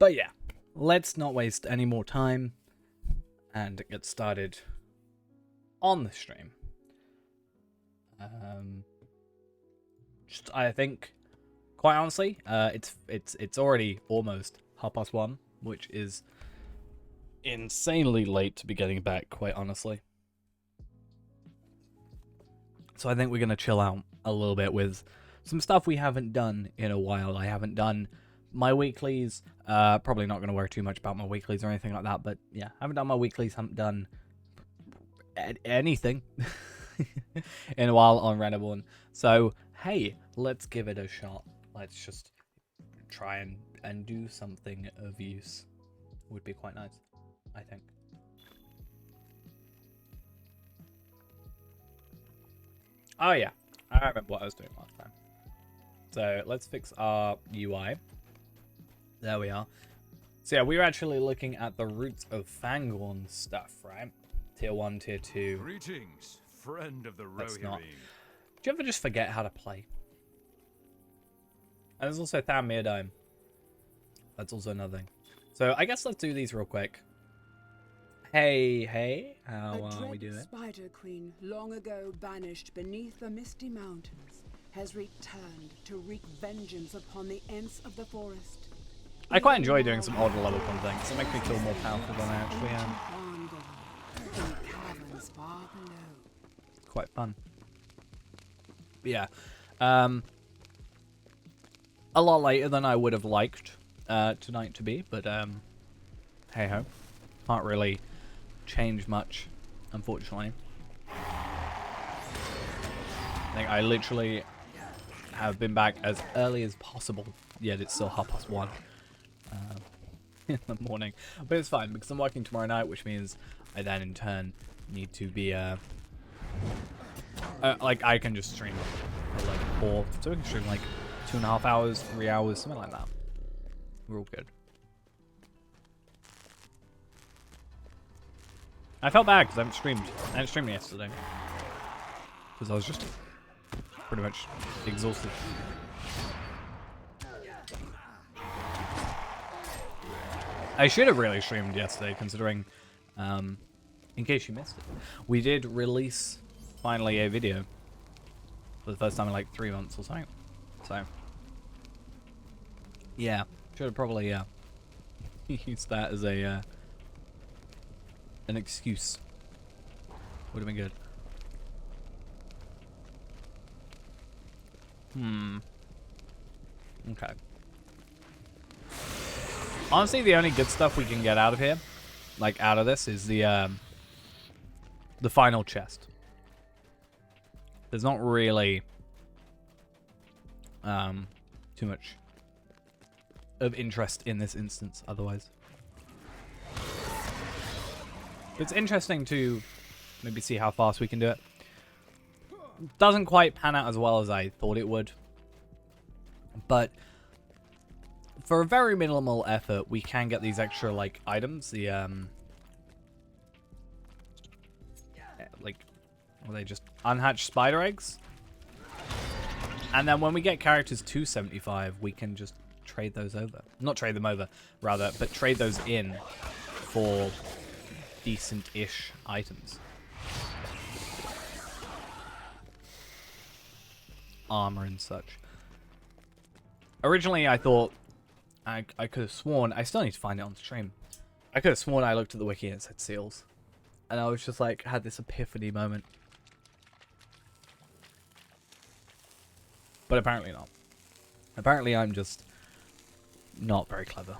But yeah, let's not waste any more time and get started on the stream. I think, quite honestly, it's already almost 1:30, which is insanely late to be getting back, quite honestly. So I think we're gonna chill out a little bit with some stuff we haven't done in a while. I haven't done my weeklies. Probably not gonna worry too much about my weeklies or anything like that. But yeah, haven't done my weeklies. Haven't done anything in a while on Reneborn. So hey, let's give it a shot. Let's just try and do something of use. Would be quite nice, I think. Oh yeah, I remember what I was doing last time. So let's fix our UI. There we are. So yeah, we were actually looking at the Roots of Fangorn stuff, right? Tier 1, Tier 2. Greetings, friend of the That's not. Rohirrim. Do you ever just forget how to play? And there's also Thamir Dome. That's also another thing. So I guess let's do these real quick. Hey, how are we doing? A Spider Queen, long ago banished beneath the misty mountains, has returned to wreak vengeance upon the Ents of the forest. I quite enjoy doing some odd level fun things. It makes me feel more powerful than I actually am. It's quite fun. But yeah. A lot later than I would have liked tonight to be, but hey ho. Can't really change much, unfortunately. I think I literally have been back as early as possible, yet it's still 1:30 in the morning. But it's fine because I'm working tomorrow night, which means I then in turn need to be like I can just stream for like 4, so we can stream like 2.5 hours, 3 hours, something like that. We're all good. I felt bad because I haven't streamed. I didn't stream yesterday because I was just pretty much exhausted. I should have really streamed yesterday, considering, in case you missed it, we did release finally a video for the first time in like 3 months or something. So, yeah, should have probably used that as a an excuse. Would have been good. Okay. Honestly, the only good stuff we can get out of here, like out of this, is the final chest. There's not really too much of interest in this instance otherwise. It's interesting to maybe see how fast we can do it. Doesn't quite pan out as well as I thought it would. But for a very minimal effort, we can get these extra, like, items. The, like, are they just unhatched spider eggs? And then when we get characters to 75, we can just trade those over. Not trade them over, rather, but trade those in for decent-ish items. Armor and such. Originally, I thought I could have sworn, I still need to find it on stream. I could have sworn I looked at the wiki and it said seals. And I was just like, had this epiphany moment. But apparently not. Apparently I'm just not very clever.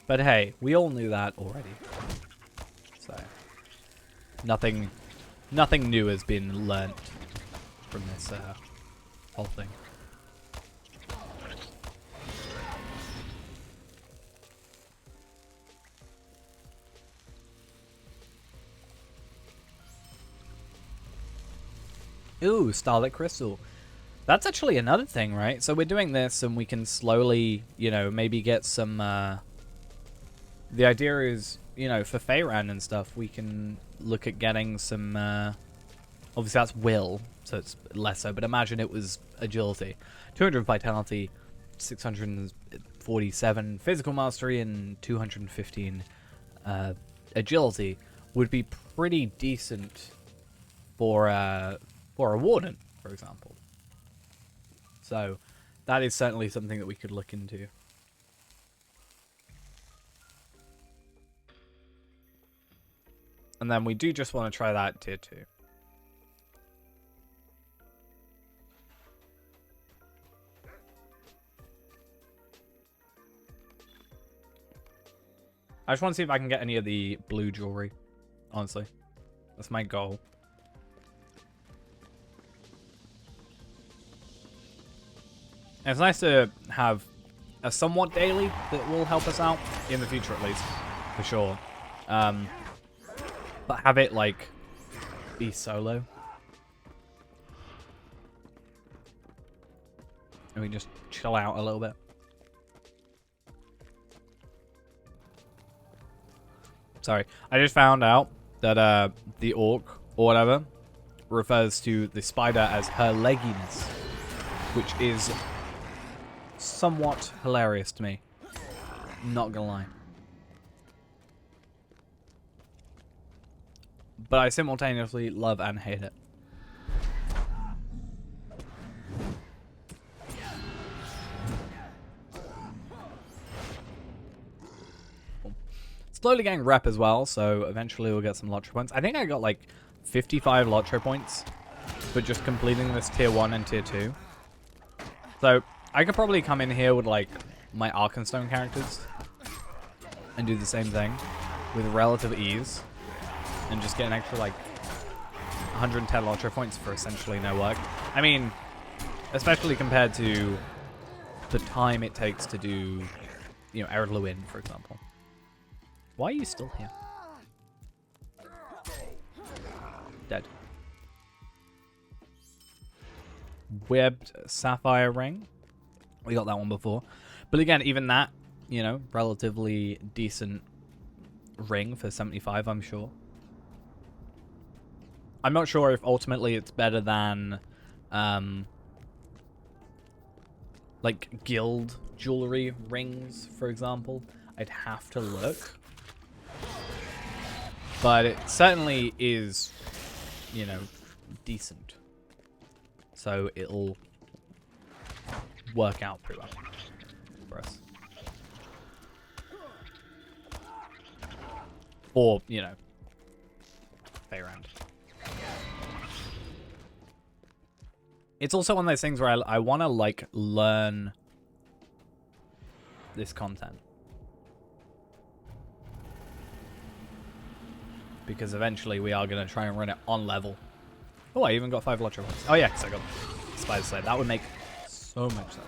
But hey, we all knew that already. So, nothing new has been learnt from this whole thing. Ooh, Starlit Crystal. That's actually another thing, right? So we're doing this and we can slowly, you know, maybe get some, the idea is, you know, for Feyran and stuff, we can look at getting some, Obviously, that's will, so it's less so. But imagine it was agility. 200 vitality, 647 physical mastery, and 215 agility would be pretty decent for a warden, for example. So that is certainly something that we could look into. And then we do just want to try that tier 2. I just want to see if I can get any of the blue jewelry. Honestly. That's my goal. And it's nice to have a somewhat daily that will help us out in the future, at least. For sure. But have it, like, be solo. And we just chill out a little bit. Sorry. I just found out that the orc, or whatever, refers to the spider as her legginess. Which is somewhat hilarious to me. Not gonna lie. But I simultaneously love and hate it. Slowly getting rep as well, so eventually we'll get some Lottery points. I think I got like 55 Lottery points for just completing this tier 1 and tier 2. So I could probably come in here with like my Arkenstone characters and do the same thing with relative ease. And just get an extra, like, 110 Lottery points for essentially no work. I mean, especially compared to the time it takes to do, you know, Ered Luin, for example. Why are you still here? Dead. Webbed Sapphire Ring. We got that one before. But again, even that, you know, relatively decent ring for 75, I'm sure. I'm not sure if ultimately it's better than, like, guild jewelry rings, for example. I'd have to look. But it certainly is, you know, decent. So it'll work out pretty well for us. Or, you know, Faerun. It's also one of those things where I want to, like, learn this content. Because eventually we are going to try and run it on level. Oh, I even got 5 Lottery points. Oh, yeah, because I got Spider Sled. That would make so much sense.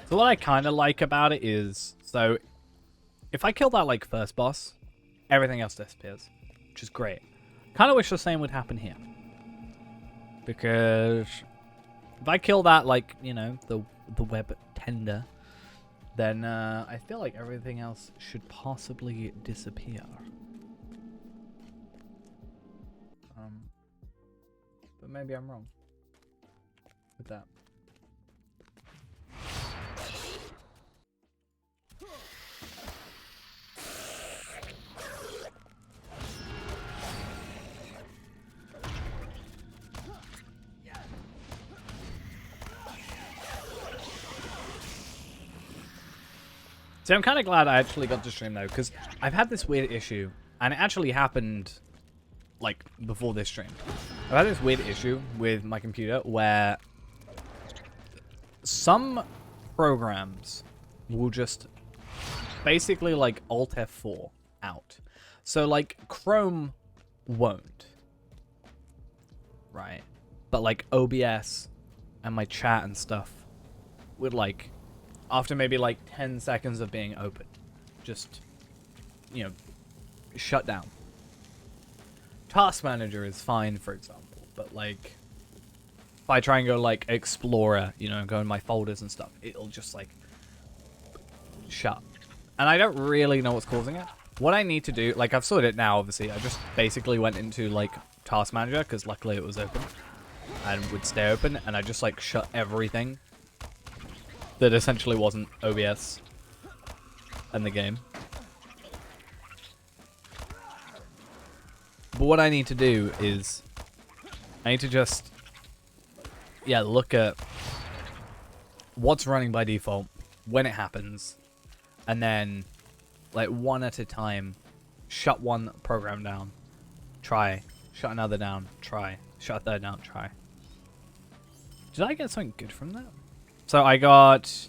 So what I kind of like about it is, so if I kill that, like, first boss, everything else disappears, which is great. Kind of wish the same would happen here. Because if I kill that, like, you know, the web tender, then I feel like everything else should possibly disappear. But maybe I'm wrong with that. So I'm kind of glad I actually got to stream though, because I've had this weird issue, and it actually happened like before this stream. I've had this weird issue with my computer where some programs will just basically like Alt F4 out. So like Chrome won't, right? But like OBS and my chat and stuff would like, after maybe like 10 seconds of being open, just, you know, shut down. Task Manager is fine, for example, but like if I try and go like Explorer, you know, go in my folders and stuff, it'll just like shut. And I don't really know what's causing it. What I need to do, like I've sorted it now, obviously. I just basically went into like Task Manager because luckily it was open and would stay open, and I just like shut everything that essentially wasn't OBS in the game. But what I need to do is I need to just, yeah, look at what's running by default, when it happens, and then, like, one at a time, shut one program down, try, shut another down, try, shut a third down, try. Did I get something good from that? So I got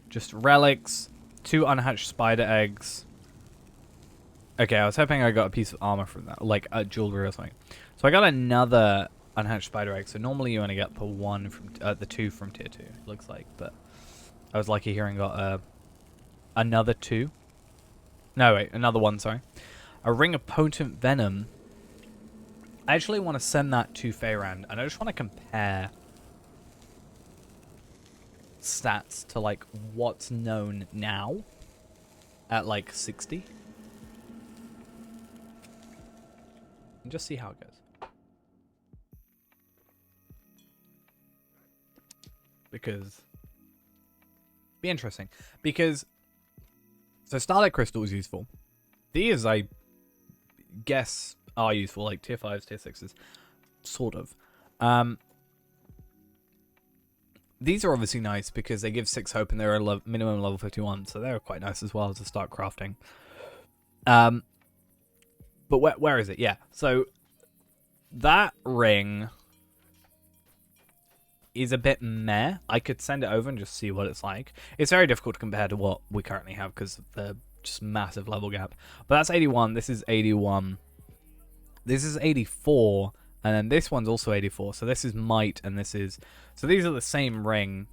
just relics, 2 unhatched spider eggs. Okay, I was hoping I got a piece of armor from that, like a jewelry or something. So I got another unhatched spider egg. So normally you only get per 1 from the 2 from tier 2, it looks like. But I was lucky here and got another 2. No, wait, another 1, sorry. A ring of potent venom. I actually want to send that to Feyrand, and I just want to compare stats to like what's known now at like 60. And just see how it goes. Because be interesting. Because so Starlight Crystal is useful. These I guess are useful, like tier 5s, tier 6s. Sort of. These are obviously nice because they give 6 hope and they're a minimum level 51, so they're quite nice as well to start crafting. But where is it? Yeah, so that ring is a bit meh. I could send it over and just see what it's like. It's very difficult to compare to what we currently have because of the just massive level gap. But that's 81, this is 81. This is 84, and then this one's also 84. So this is might, and this is... So these are the same ring,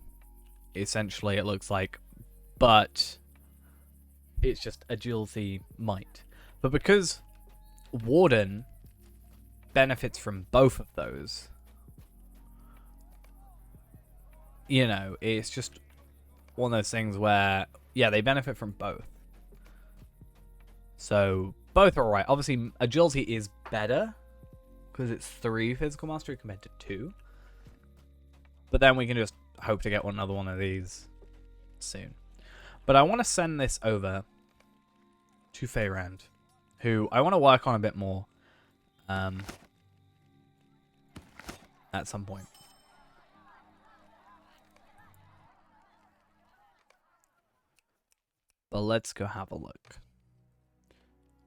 essentially, it looks like. But it's just agility might. But because Warden benefits from both of those, you know, it's just one of those things where, yeah, they benefit from both. So both are alright. Obviously, agility is better because it's 3 physical mastery compared to 2. But then we can just hope to get another one of these soon. But I want to send this over to Feyrand, who I want to work on a bit more at some point. But let's go have a look.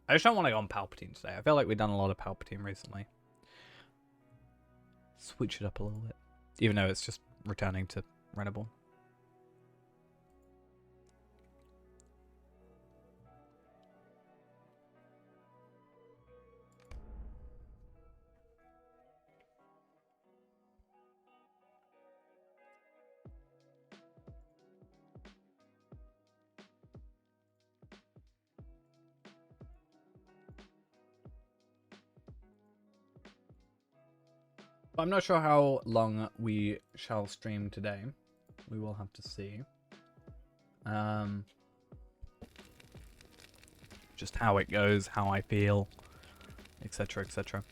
I just don't want to go on Palpatine today. I feel like we've done a lot of Palpatine recently. Switch it up a little bit. Even though it's just returning to Renaborn. I'm not sure how long we shall stream today. We will have to see. Just how it goes, how I feel, etc., etc.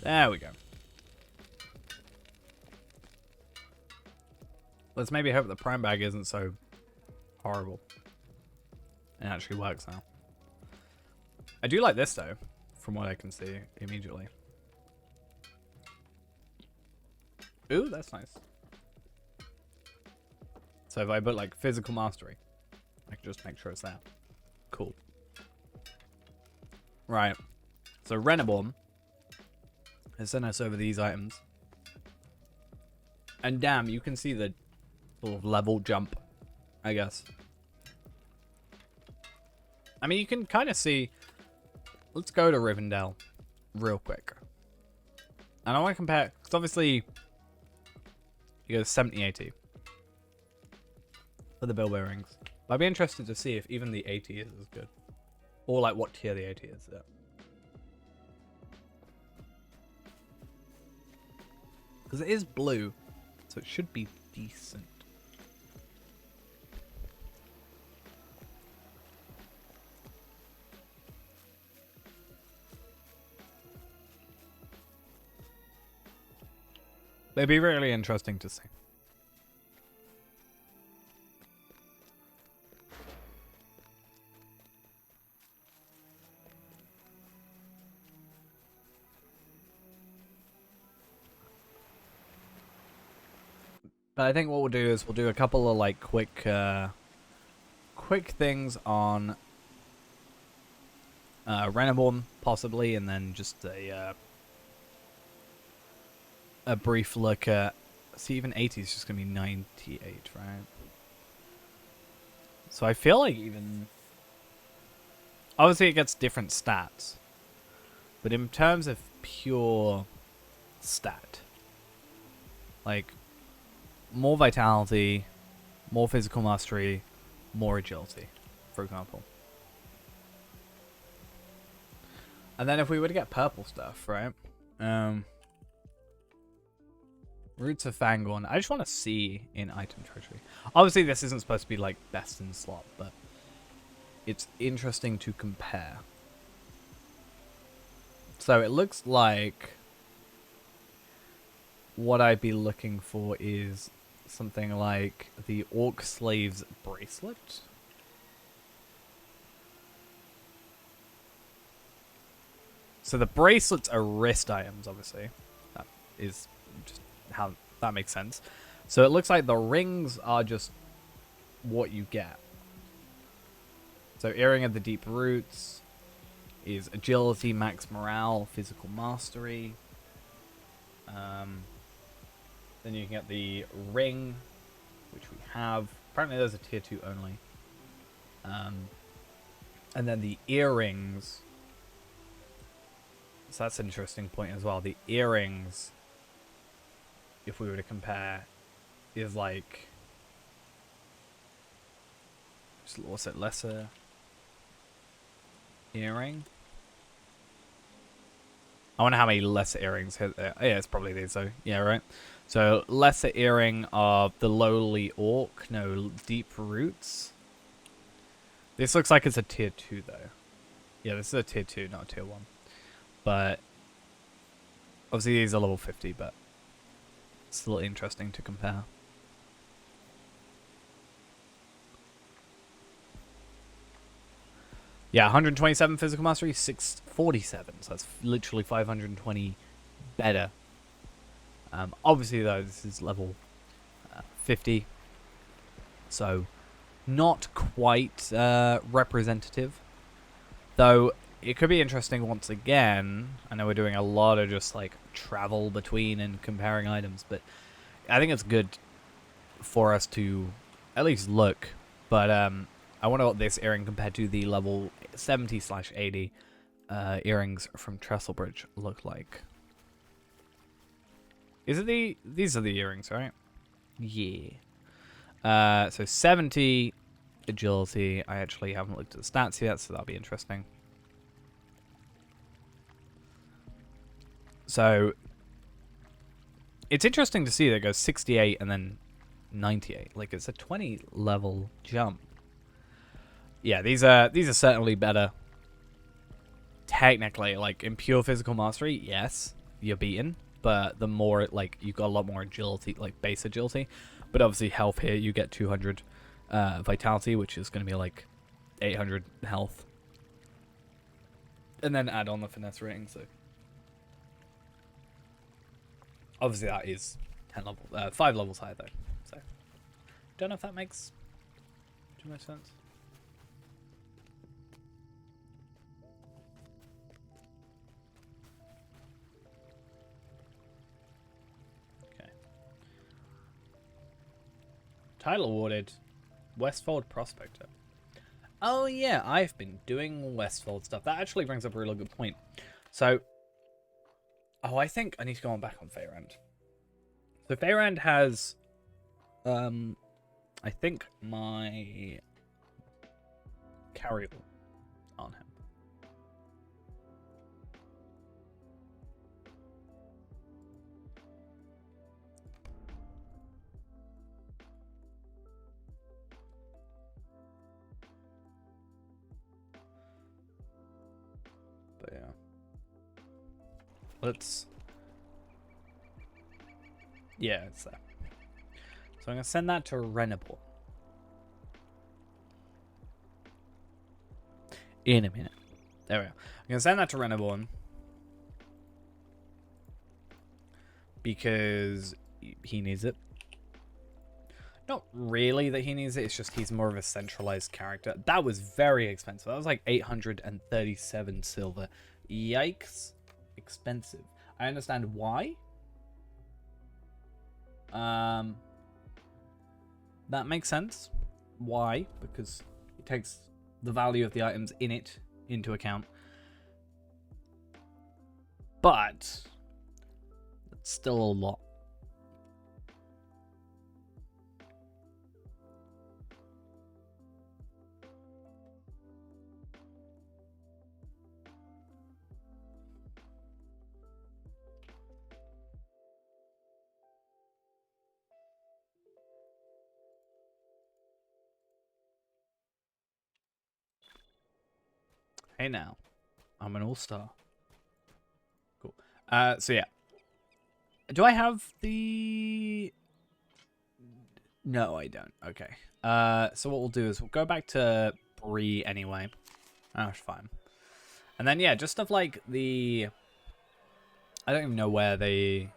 There we go. Let's maybe hope the Prime Bag isn't so horrible. It actually works now. I do like this though, from what I can see immediately. Ooh, that's nice. So if I put like physical mastery, I can just make sure it's there. Cool. Right. So Renaborn has sent us over these items. And damn, you can see the sort of level jump, I guess. I mean, you can kind of see... Let's go to Rivendell real quick. And I want to compare... Because obviously, you go 70-80 for the Bilbo rings. But I'd be interested to see if even the 80 is as good. Or like what tier the AT is. Yeah. Because it is blue, so it should be decent. It'd be really interesting to see. But I think what we'll do is we'll do a couple of like quick things on Reneborn possibly, and then just a brief look at. See, even 80 is just gonna be 98, right? So I feel like even obviously it gets different stats, but in terms of pure stat, like more vitality, more physical mastery, more agility, for example. And then if we were to get purple stuff, right? Roots of Fangorn. I just want to see in item treasury. Obviously, this isn't supposed to be like best in slot, but it's interesting to compare. So it looks like what I'd be looking for is something like the Orc Slave's Bracelet. So the bracelets are wrist items, obviously. That is just how that makes sense. So it looks like the rings are just what you get. So Earring of the Deep Roots is agility, max morale, physical mastery. Then you can get the ring, which we have. Apparently there's a tier 2 only. And then the earrings. So that's an interesting point as well. The earrings, if we were to compare, is like, what's it, lesser earring? I wonder how many lesser earrings hit there. Oh, yeah, it's probably these, so yeah, right. So lesser earring of the lowly orc, no, deep roots. This looks like it's a tier 2 though. Yeah, this is a tier 2, not a tier 1. But obviously these are level 50, but it's still interesting to compare. Yeah, 127 physical mastery, 647. So that's literally 520 better. Obviously, though, this is level 50. So not quite representative. Though it could be interesting once again. I know we're doing a lot of just like travel between and comparing items, but I think it's good for us to at least look. But I wonder what this earring compared to the level 70/80 earrings from Trestlebridge look like. Is it these are the earrings, right? Yeah. So 70 agility. I actually haven't looked at the stats yet, so that'll be interesting. So it's interesting to see that it goes 68 and then 98. Like it's a 20 level jump. Yeah, these are certainly better. Technically, like in pure physical mastery, yes, you're beaten. But the more, like, you've got a lot more agility, like base agility. But obviously health here, you get 200 vitality, which is going to be like 800 health. And then add on the finesse rating, so. Obviously that is 5 levels higher though. So, don't know if that makes too much sense. Title awarded, Westfold Prospector. Oh yeah, I've been doing Westfold stuff. That actually brings up a really good point. So, I think I need to go on back on Feyrand. So Feyrand has, I think my Carriel on him. Let's... Yeah, it's there. So I'm going to send that to Renable. In a minute. There we go. I'm going to send that to Reneborn. Because he needs it. Not really that he needs it, it's just he's more of a centralized character. That was very expensive. That was like 837 silver. Yikes. Expensive. I understand why. That makes sense. Why? Because it takes the value of the items in it into account. But it's still a lot. Hey now, I'm an all-star. Cool. So yeah. Do I have the... No, I don't. Okay. So what we'll do is we'll go back to Bree anyway. That's fine. And then, yeah, just stuff like the... I don't even know where they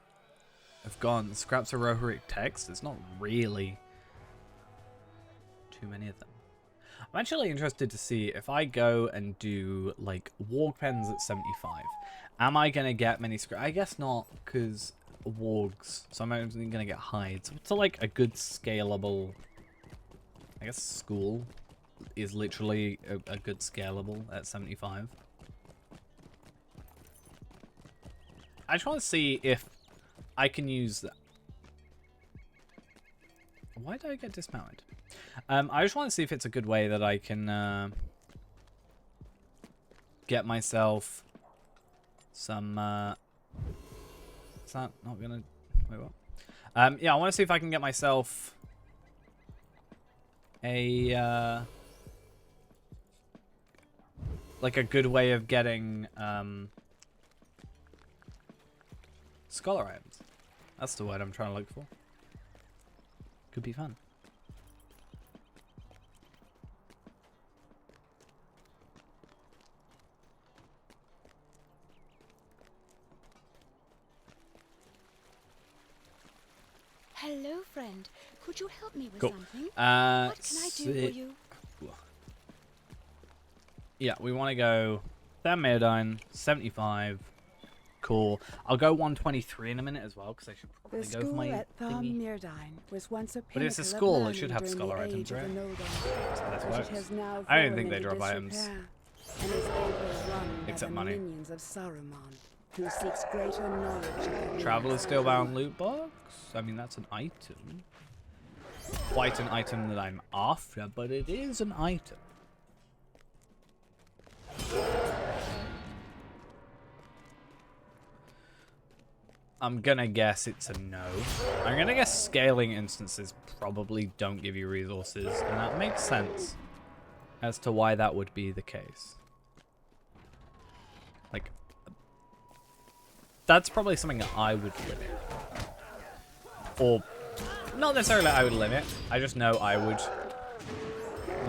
have gone. Scraps of Rohirric text. It's not really too many of them. I'm actually interested to see if I go and do, like, warg pens at 75. Am I going to get many scraps? I guess not, because wargs. So I'm only going to get hides. So, like, a good scalable... I guess school is literally a good scalable at 75. I just want to see if I can use that. Why did I get dismounted? I just want to see if it's a good way that I can get myself some... Is that not gonna... Wait, what? Yeah, I want to see if I can get myself a... like a good way of getting scholar items. That's the word I'm trying to look for. Could be fun. Hello, friend. Could you help me with Cool. something? What can I do for you? Yeah, we want to go Thermidine, 75. Cool. I'll go 123 in a minute as well, because I should probably The go for school my at thingy. Thermidine was once a But it's a pinnacle of school, it learning should have during scholar the items, age of right? the Nodon, That's but works. it has now I don't fallen think they into drop items. disrepair and is overrun by Except the money. minions of Saruman, who seeks greater knowledge of the Traveler's ruins of Steelbound Roma. loot box? I mean, that's an item. Quite an item that I'm after, but it is an item. I'm gonna guess it's a no. I'm gonna guess scaling instances probably don't give you resources, and that makes sense as to why that would be the case. Like, that's probably something that I would limit. Or, not necessarily I would limit, I just know I would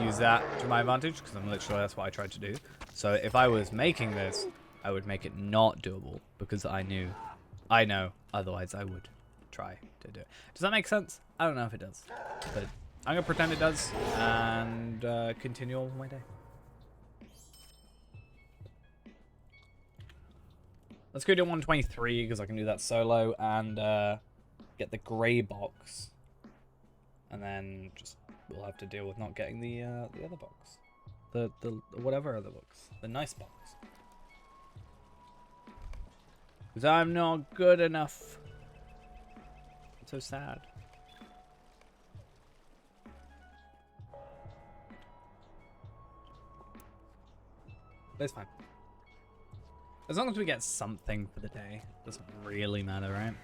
use that to my advantage, because I'm literally, that's what I tried to do. So if I was making this, I would make it not doable, because I know, otherwise I would try to do it. Does that make sense? I don't know if it does, but I'm going to pretend it does, and continue on with my day. Let's go to 123, because I can do that solo, and get the grey box. And then just, we'll have to deal with not getting the other box. The whatever other box. The nice box. Because I'm not good enough. I'm so sad. But it's fine. As long as we get something for the day. Doesn't really matter, right?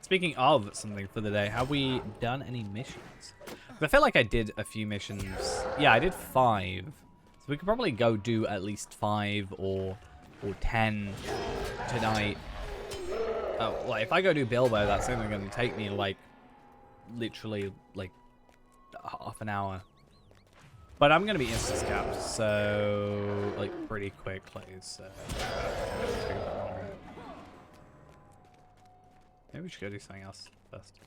Speaking of something for the day, have we done any missions? I feel like I did a few missions. Yeah, I did 5. So we could probably go do at least 5 or or 10 tonight. Like if I go do Bilbo, that's only going to take me like literally like half an hour. But I'm going to be insta-scapped, so like pretty quickly. So maybe we should go do something else first.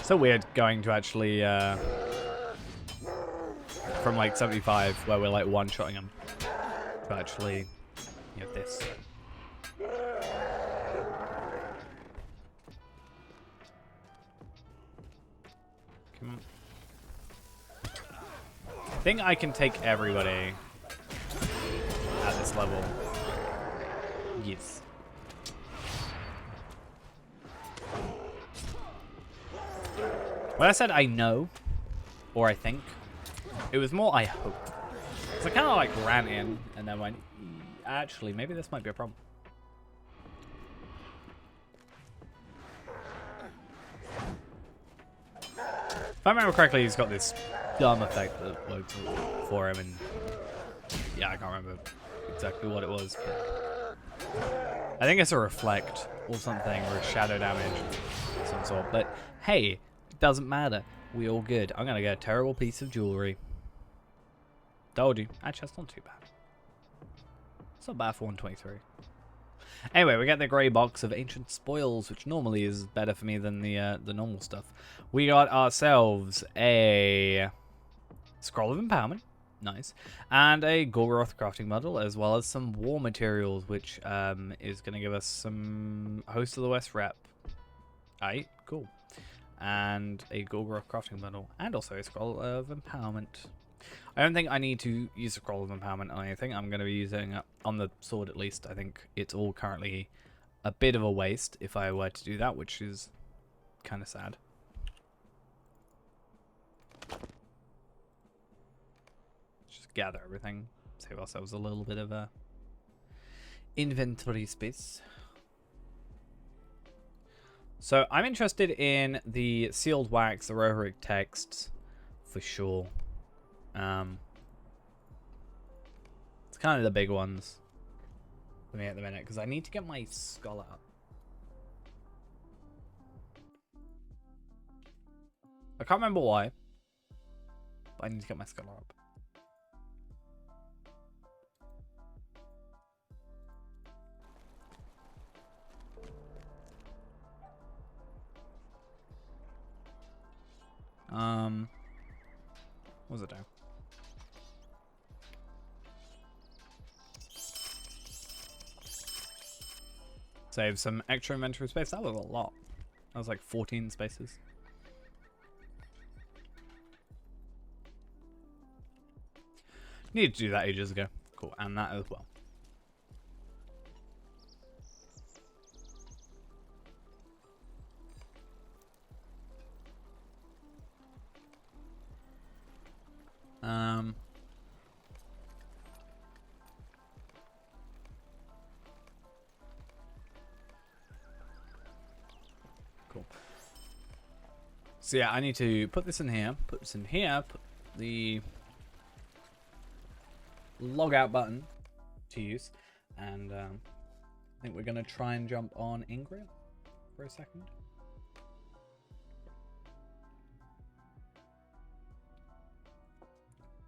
So weird going to actually from like 75 where we're like one-shotting them to actually, you know, this. Come on. I think I can take everybody at this level. Yes. When I said I know, or I think, it was more I hope. So I kind of like ran in and then went, actually, maybe this might be a problem. If I remember correctly, he's got this dumb effect that worked for him, and yeah, I can't remember exactly what it was. But I think it's a reflect or something, or a shadow damage of some sort. But hey, it doesn't matter. We all good. I'm gonna get a terrible piece of jewelry. Told you. Actually, that's not too bad. It's not bad for 123. Anyway, we got the grey box of ancient spoils, which normally is better for me than the normal stuff. We got ourselves a Scroll of Empowerment, nice, and a Gorgoroth crafting model, as well as some war materials, which is going to give us some Host of the West rep. Aight, cool. And a Gorgoroth crafting model, and also a Scroll of Empowerment. I don't think I need to use a Scroll of Empowerment on anything. I'm going to be using on the sword at least. I think it's all currently a bit of a waste if I were to do that, which is kind of sad. Just gather everything. Save ourselves a little bit of inventory space. So I'm interested in the sealed wax, the Rohirric texts, for sure. It's kind of the big ones for me at the minute, because I need to get my scholar up. I can't remember why, but I need to get my scholar up. What was it down? Save some extra inventory space. That was a lot. That was like 14 spaces. Needed to do that ages ago. Cool, and that as well. Cool. So yeah, I need to put this in here, put this in here, put the log out button to use, and I think we're going to try and jump on Ingrid for a second.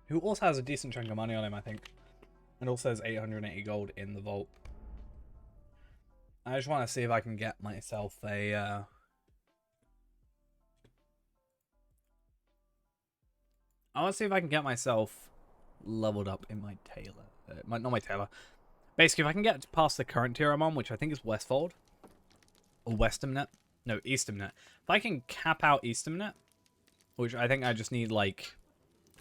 Who also has a decent chunk of money on him, I think. And also has 880 gold in the vault. I just want to see if I can get myself a... I want to see if I can get myself leveled up in my tailor. Not my tailor. Basically, if I can get past the current tier I'm on, which I think is Westfold. Or Westamnet. No, Eastamnet. If I can cap out Eastamnet, which I think I just need, like...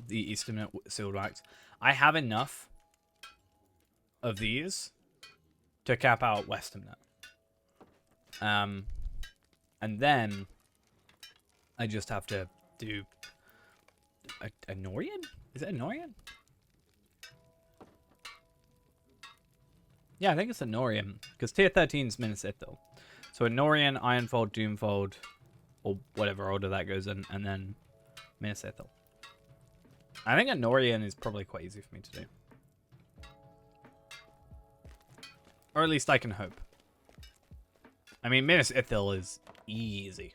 the Eastamnet sealed wax. I have enough of these to cap out Westamnet. And then I just have to do a Norian? Is it a Norian? Yeah, I think it's a Norian because tier 13 is Minas Ithil. So a Norian, Ironfold, Doomfold, or whatever order that goes in, and then Minas Ithil. I think Anorian is probably quite easy for me to do. Or at least I can hope. I mean, Minas Ithil is easy.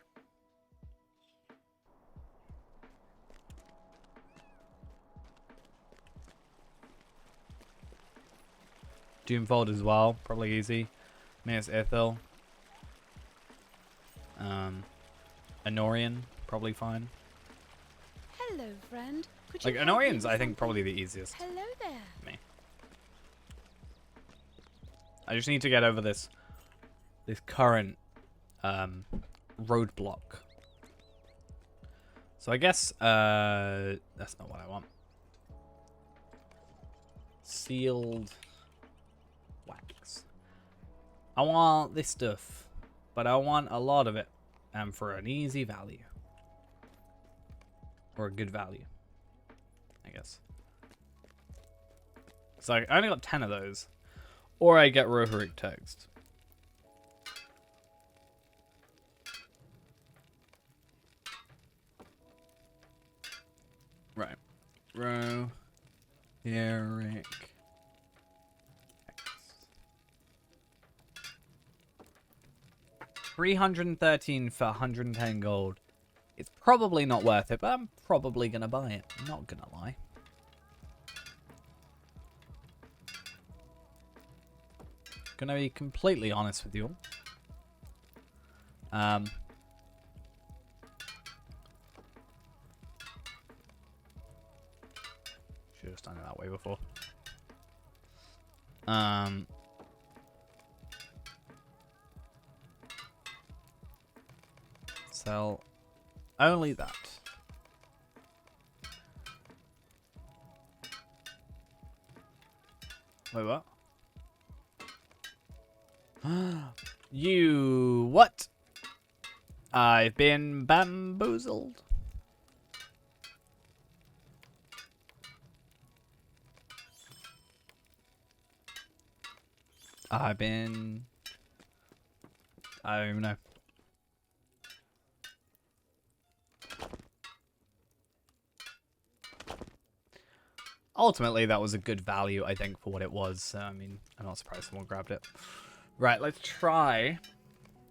Doomfold as well, probably easy. Minas Ithil. Anorian, probably fine. Hello, friend. Could you Like, help me Anorian's, with I think, something? probably the easiest. Hello there. Me. I just need to get over this current roadblock. So I guess that's not what I want. Sealed wax. I want this stuff, but I want a lot of it, and for an easy value. Or a good value, I guess. So I only got 10 of those. Or I get Rohirric text. Right. Rohirric text. 313 for 110 gold. It's probably not worth it, but I'm probably going to buy it. I'm not going to lie. Gonna be completely honest with you all. Should have done it that way before. Sell only that. Wait, what? You what? I've been bamboozled. I don't even know. Ultimately, that was a good value, I think, for what it was. So, I mean, I'm not surprised someone grabbed it. Right, let's try,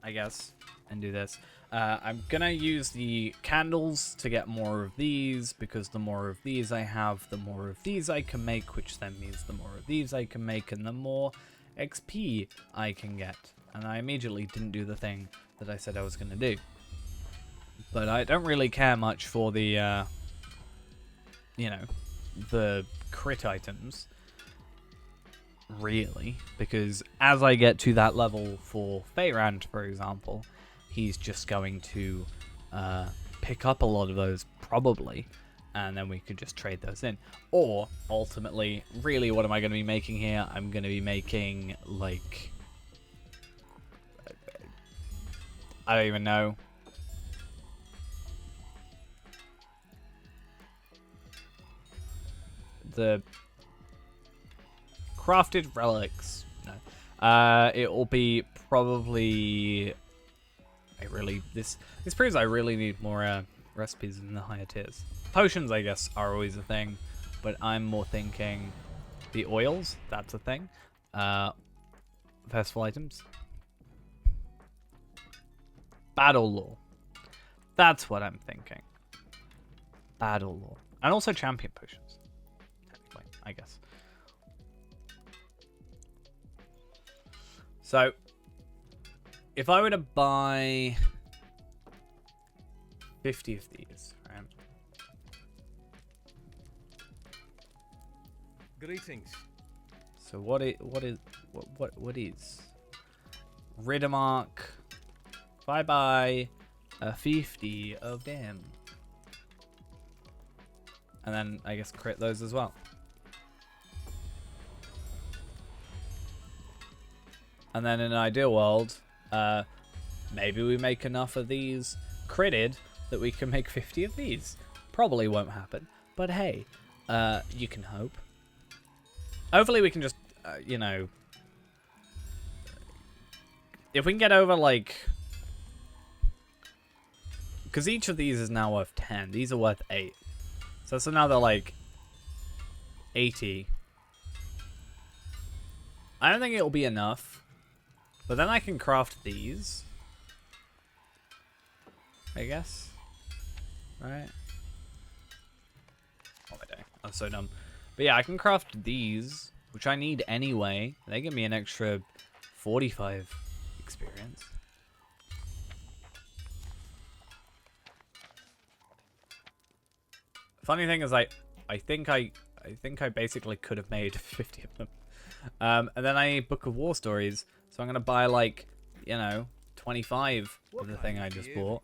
I guess, and do this. I'm gonna use the candles to get more of these, because the more of these I have, the more of these I can make, which then means the more of these I can make, and the more XP I can get. And I immediately didn't do the thing that I said I was gonna do. But I don't really care much for the, you know, the crit items. Really, because as I get to that level for Feyrand, for example, he's just going to pick up a lot of those, probably, and then we could just trade those in. Or, ultimately, really, what am I going to be making here? I'm going to be making, like, I don't even know. The crafted relics. No. It will be probably. This proves I really need more recipes in the higher tiers. Potions, I guess, are always a thing, but I'm more thinking the oils. That's a thing. Festival items. Battle lore. That's what I'm thinking. Battle lore, and also champion potions. Technically, I guess. So, if I were to buy 50 of these, right? Greetings. So what is Riddermark? If I buy 50 of them, and then I guess crit those as well. And then in an ideal world, maybe we make enough of these critted that we can make 50 of these. Probably won't happen, but hey, you can hope. Hopefully we can just, you know, if we can get over, like, because each of these is now worth 10. These are worth 8. So that's another, like, 80. I don't think it'll be enough. But then I can craft these. I guess. Right? What am I doing? I'm so dumb. But yeah, I can craft these, which I need anyway. They give me an extra 45 experience. Funny thing is, I think I basically could have made 50 of them. And then I need Book of War Stories, so I'm gonna buy like, you know, 25 of the thing I just bought.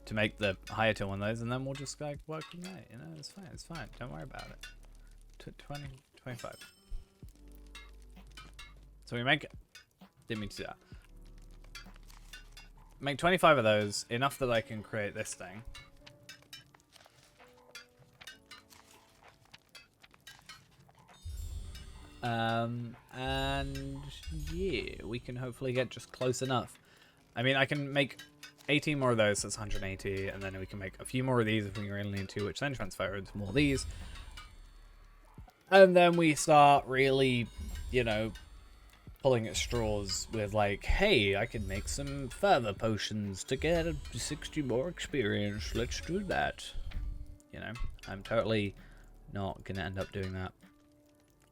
To make the higher tier one of those, and then we'll just like work from there. You know, it's fine. It's fine. Don't worry about it. 20, 25. So we make. Didn't mean to do that. Make 25 of those, enough that I can create this thing. And yeah, we can hopefully get just close enough. I mean, I can make 18 more of those, so that's 180, and then we can make a few more of these if we really need to, which then transfer into more of these. And then we start really, you know, pulling at straws with like, hey, I can make some further potions to get 60 more experience. Let's do that. You know, I'm totally not going to end up doing that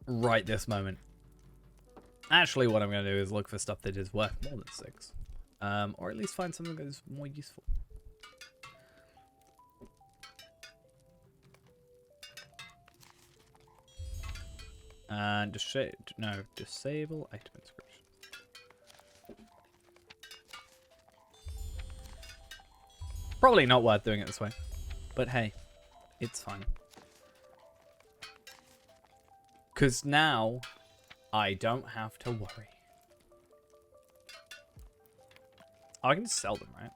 right this moment. Actually, what I'm going to do is look for stuff that is worth more than 6. Or at least find something that is more useful. And disable item inscriptions. Probably not worth doing it this way, but hey, it's fine. Because now I don't have to worry. Oh, I can just sell them, right?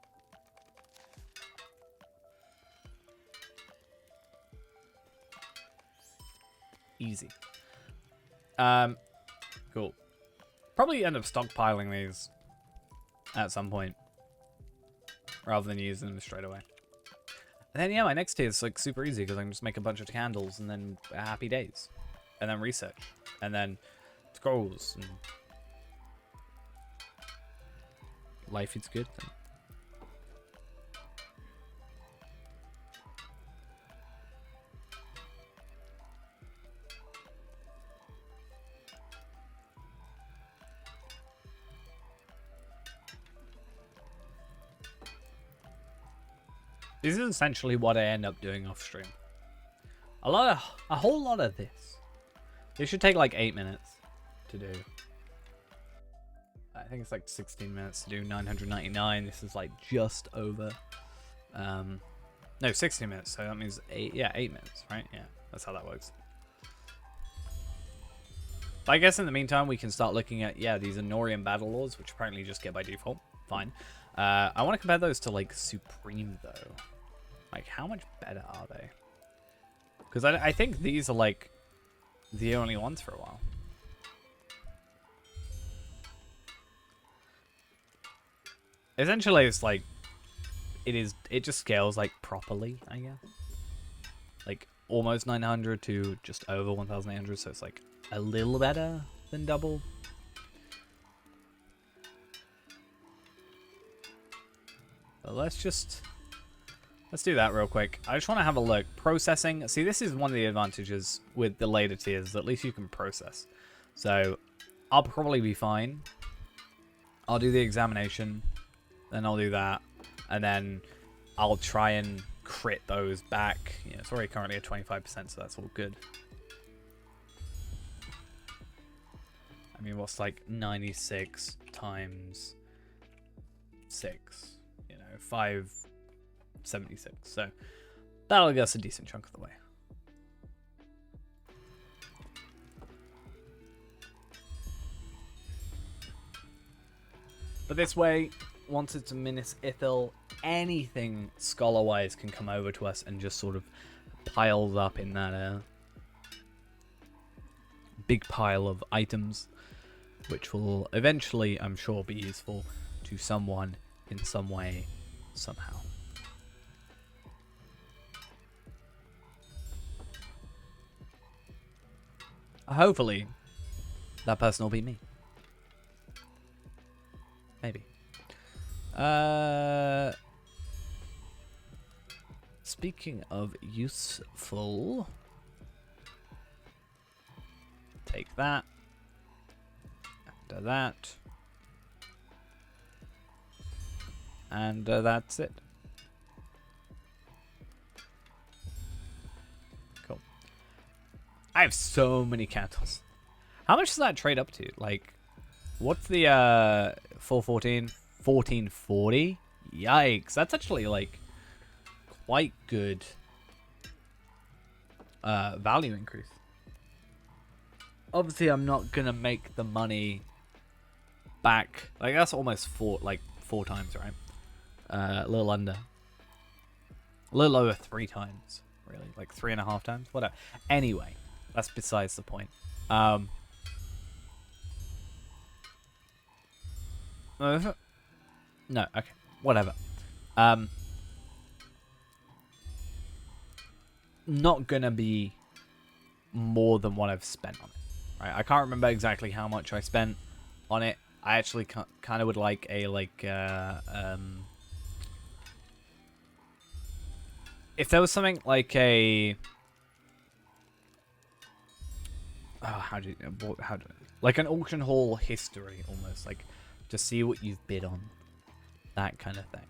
Easy. Cool. Probably end up stockpiling these at some point, rather than using them straight away. And then yeah, my next tier is like super easy because I can just make a bunch of candles and then happy days, and then research, and then scrolls, and life is good. This is essentially what I end up doing off stream. A whole lot of this. This should take like 8 minutes to do. I think it's like 16 minutes to do 999. This is like just over. No, 16 minutes. So that means 8 minutes, right? Yeah, that's how that works. But I guess in the meantime, we can start looking at, these Anorian battle lords, which apparently you just get by default. Fine. I want to compare those to like Supreme though. Like, how much better are they? Because I think these are like the only ones for a while. Essentially, it's like it just scales like properly, I guess. Like almost 900 to just over 1,800, so it's like a little better than double. But let's do that real quick. I just want to have a look. Processing. See, this is one of the advantages with the later tiers. At least you can process. So I'll probably be fine. I'll do the examination. Then I'll do that. And then I'll try and crit those back. Yeah, it's already currently at 25%, so that's all good. I mean, what's like 96 times 6? You know, 576. So that'll get us a decent chunk of the way. But this way, once it's a Minas Ithil, anything scholar-wise can come over to us and just sort of piles up in that big pile of items, which will eventually, I'm sure, be useful to someone in some way, somehow. Hopefully, that person will be me. Maybe. Speaking of useful, take that. After that. And that's it. Cool. I have so many candles. How much does that trade up to? Like, what's the 414? 1440? Yikes. That's actually, like, quite good value increase. Obviously, I'm not going to make the money back. Like, that's almost four times, right? A little under. A little over 3 times, really. Like 3.5 times? Whatever. Anyway, that's besides the point. No, okay. Whatever. Not gonna be more than what I've spent on it. Right? I can't remember exactly how much I spent on it. I actually kind of would like a, if there was something like a, like an auction hall history almost, like to see what you've bid on, that kind of thing.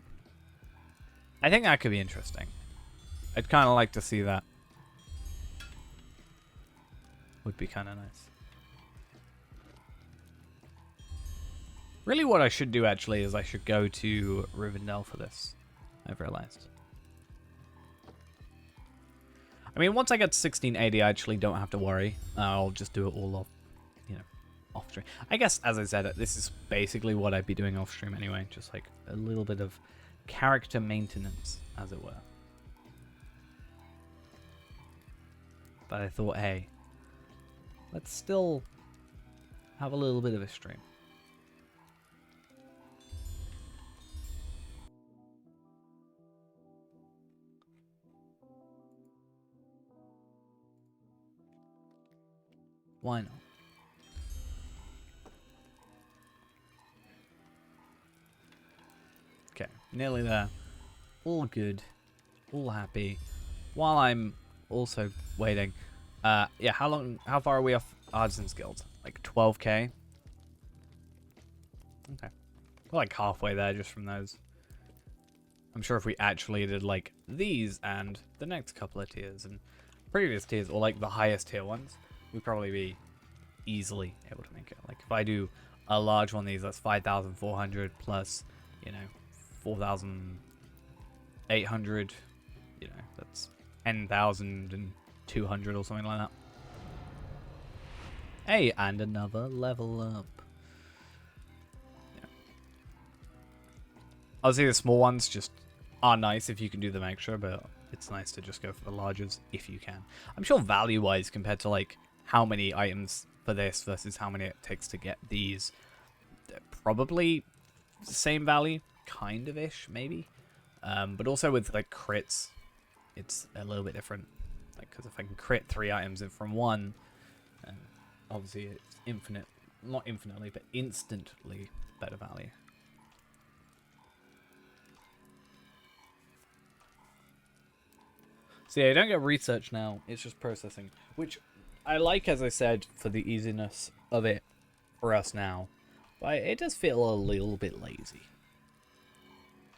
I think that could be interesting. I'd kind of like to see that. Would be kind of nice. Really what I should do actually is I should go to Rivendell for this. I've realized. I mean, once I get to 1680, I actually don't have to worry. I'll just do it all off, off stream. I guess, as I said, this is basically what I'd be doing off stream anyway. Just like a little bit of character maintenance, as it were. But I thought, hey, let's still have a little bit of a stream. Why not? Okay, nearly there. All good. All happy. While I'm also waiting. Yeah, how far are we off Artisan's Guild? Like 12k? Okay. We're like halfway there just from those. I'm sure if we actually did like these and the next couple of tiers and previous tiers, or like the highest tier ones, we'd probably be easily able to make it. Like if I do a large one of these, that's 5,400 plus, 4,800, that's 10,200 or something like that. Hey, and another level up. Yeah. Obviously the small ones just are nice if you can do them extra, but it's nice to just go for the largest if you can. I'm sure value-wise, compared to like how many items for this versus how many it takes to get these, probably the same value, kind of ish, maybe. But also with like crits, it's a little bit different. Like, because if I can crit 3 items in from one, obviously it's not infinitely, but instantly better value. So yeah, you don't get research now, it's just processing, which I like, as I said, for the easiness of it for us now. But it does feel a little bit lazy.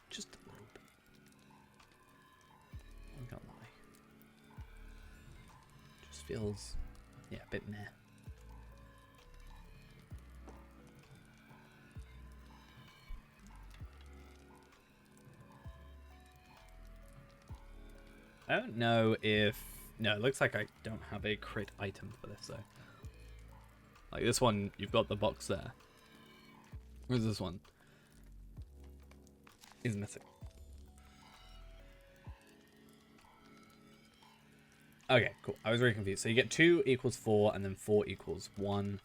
Just a little bit. I can't lie. Just feels, yeah, a bit meh. I don't know if... No, it looks like I don't have a crit item for this, though. Like this one, you've got the box there. Where's this one? Is missing. Okay, cool. I was very confused. So you get 2 equals 4, and then 4 equals 1.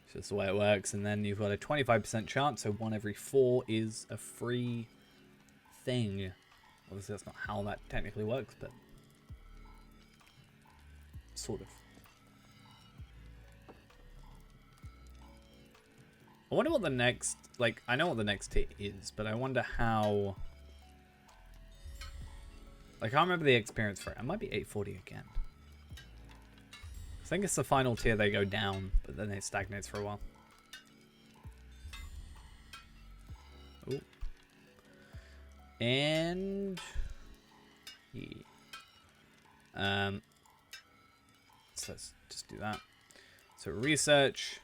It's just the way it works. And then you've got a 25% chance, so 1 every 4 is a free thing. Obviously, that's not how that technically works, but sort of. I wonder what the next, like, I know what the next tier is, but I wonder how, like, I can't remember the experience for it. It might be 840 again. I think it's the final tier they go down, but then it stagnates for a while. Ooh. And yeah. So let's just do that. So research.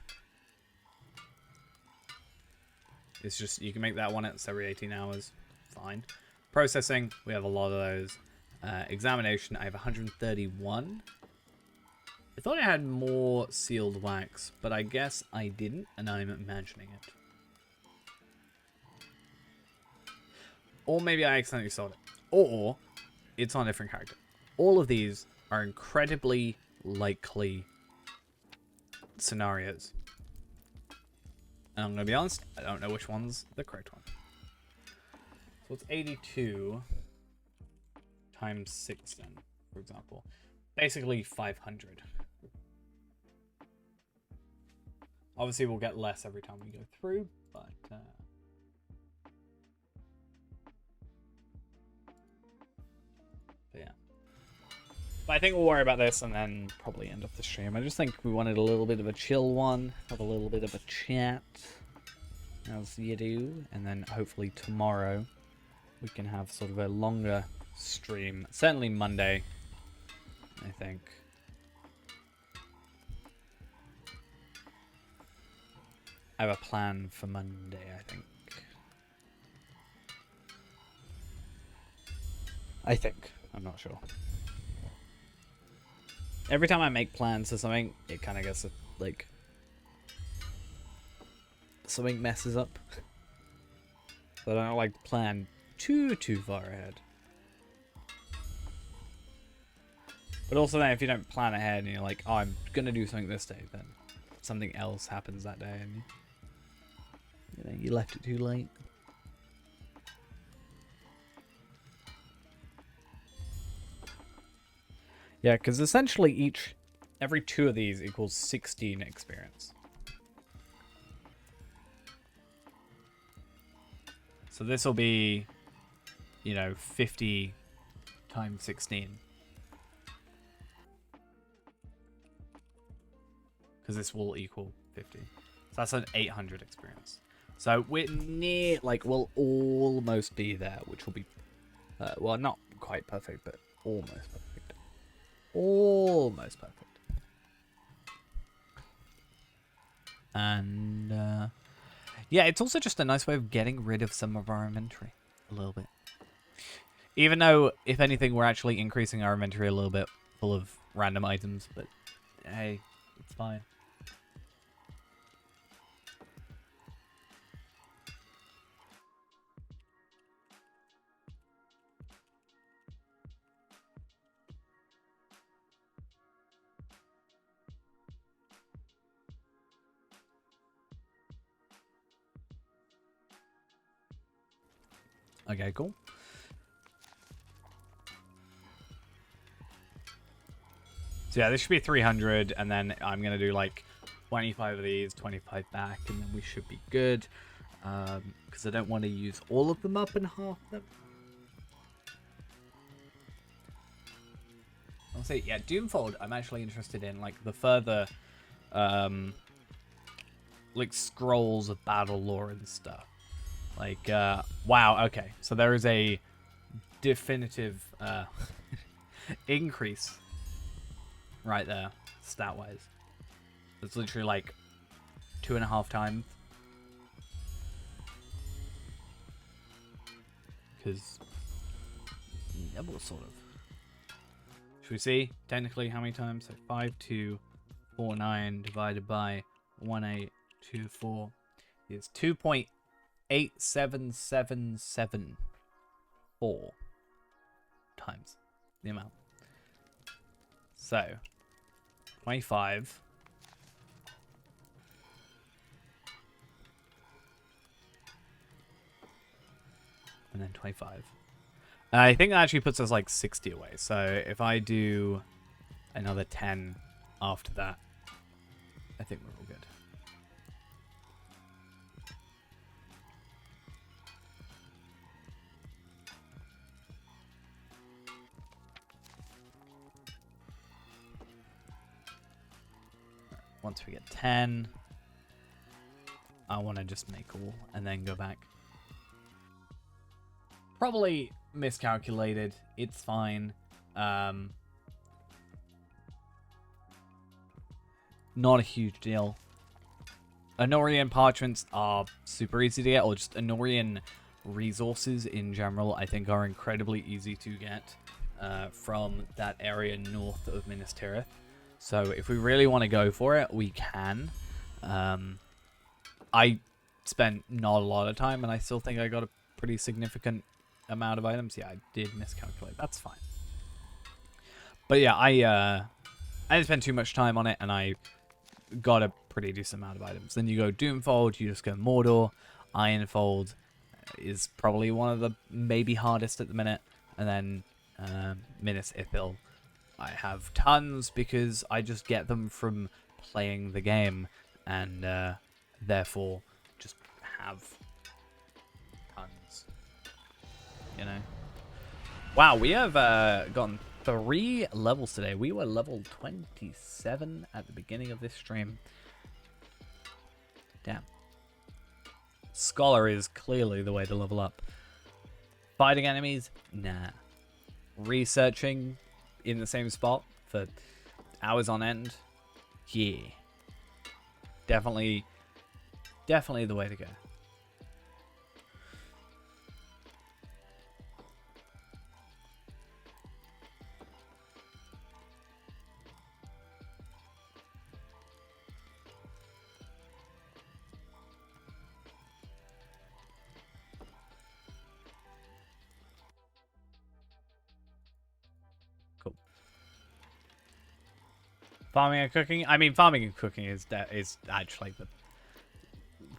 It's just, you can make that one it's every 18 hours. Fine. Processing, we have a lot of those. Examination, I have 131. I thought I had more sealed wax, but I guess I didn't, and I'm imagining it. Or maybe I accidentally sold it. Or it's on a different character. All of these are incredibly likely scenarios. And I'm going to be honest, I don't know which one's the correct one. So it's 82 times 6 then, for example. Basically 500. Obviously we'll get less every time we go through, but yeah. But I think we'll worry about this and then probably end off the stream. I just think we wanted a little bit of a chill one, have a little bit of a chat, as you do, and then hopefully tomorrow we can have sort of a longer stream. Certainly Monday, I think. I have a plan for Monday, I think. I'm not sure. Every time I make plans for something, it kind of gets, like, something messes up. So I don't like to plan too far ahead. But also then, if you don't plan ahead and you're like, oh, I'm going to do something this day, then something else happens that day and you left it too late. Yeah, because essentially every 2 of these equals 16 experience. So this will be, 50 times 16. Because this will equal 50. So that's an 800 experience. So we're near, we'll almost be there, which will be, well, not quite perfect, but almost perfect. Almost perfect. And, yeah, it's also just a nice way of getting rid of some of our inventory. A little bit. Even though, if anything, we're actually increasing our inventory a little bit full of random items, but hey, it's fine. Okay, cool. So yeah, this should be 300, and then I'm going to do like 25 of these, 25 back, and then we should be good. Because I don't want to use all of them up in half them. I'll say, yeah, Doomfold, I'm actually interested in, like, the further, like, scrolls of battle lore and stuff. Like, wow, okay. So there is a definitive increase right there, stat-wise. It's literally like 2.5 times. Because, yeah, well, sort of. Should we see, technically, how many times? So 5249 divided by 1824 is 2.877774 times the amount. So 25 and then 25. And I think that actually puts us like 60 away. So if I do another 10 after that, I think we're all good. Once we get 10, I want to just make all and then go back. Probably miscalculated. It's fine. Not a huge deal. Anorian parchments are super easy to get, or just Anorian resources in general, I think are incredibly easy to get from that area north of Minas Tirith. So if we really want to go for it, we can. I spent not a lot of time, and I still think I got a pretty significant amount of items. Yeah, I did miscalculate. That's fine. But yeah, I didn't spend too much time on it, and I got a pretty decent amount of items. Then you go Doomfold, you just go Mordor. Ironfold is probably one of the maybe hardest at the minute. And then Minas Ithil. I have tons because I just get them from playing the game, and therefore just have tons. You know. Wow, we have gotten 3 levels today. We were level 27 at the beginning of this stream. Damn. Scholar is clearly the way to level up. Fighting enemies? Nah. Researching in the same spot for hours on end? Yeah. Definitely the way to go. Farming and cooking? I mean, farming and cooking is actually the